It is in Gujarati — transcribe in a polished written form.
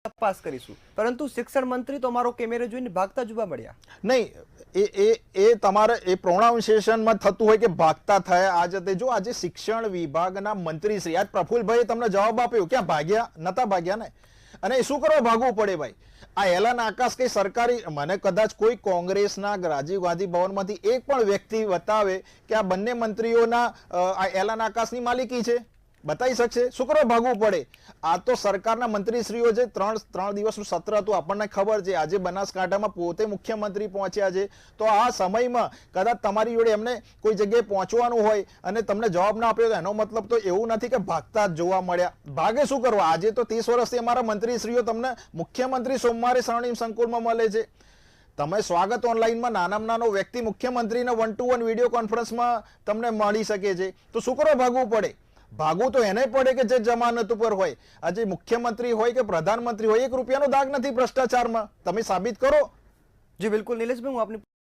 તપાસ કરીશું, પરંતુ શિક્ષણ મંત્રી તો અમારો કેમેરો જોઈને ભાગતા જોવા મળ્યા. નહીં, એ તમારે એ પ્રોનાઉન્સિએશનમાં થતું હોય કે ભાગતા થયા. આજે જો આજે શિક્ષણ વિભાગના મંત્રી શ્રી આજ પ્રફુલભાઈ તમને જવાબ આપ્યો, ક્યાં ભાગ્યા? નતા ભાગ્યા ને. અને શું કરવા ભાગવું પડે ભાઈ? આ એલાન આકાશ કઈ સરકારી, મને કદાચ કોઈ કોંગ્રેસના રાજીવ ગાંધી ભવનમાંથી એક પણ વ્યક્તિ બતાવે કે આ બંને મંત્રીઓના આ એલાન આકાશની માલિકી છે, બતાવી શકશે? શું કરવા ભાગવું પડે? આ તો સરકારના મંત્રીશ્રીઓ છે. ત્રણ દિવસનું સત્ર હતું, આપણને ખબર છે. આજે બનાસકાંઠામાં પોતે મુખ્યમંત્રી પહોંચ્યા છે. તો આ સમયમાં કદાચ તમારી જોડે એમને કોઈ જગ્યાએ પહોંચવાનું હોય અને તમને જવાબ ના આપ્યો, તો એનો મતલબ તો એવું નથી કે ભાગતા જ જોવા મળ્યા. ભાગે શું કરવા? આજે તો 30 વર્ષથી અમારા મંત્રીશ્રીઓ તમને મુખ્યમંત્રી સોમવારે સ્વર્ણિમ સંકુલમાં મળે છે. તમે સ્વાગત ઓનલાઈનમાં નાનામાં નાનો વ્યક્તિ મુખ્યમંત્રીને 1-to-1 વિડીયો કોન્ફરન્સમાં તમને મળી શકે છે. તો શું કરવા ભાગવું પડે? ભાગવું તો એને પડે કે જે જમાનત ઉપર હોય. આજે મુખ્યમંત્રી હોય કે પ્રધાનમંત્રી હોય, 1 રૂપિયાનો દાગ નથી ભ્રષ્ટાચારમાં. તમે સાબિત કરો. જી બિલકુલ નિલેશભાઈ, હું આપની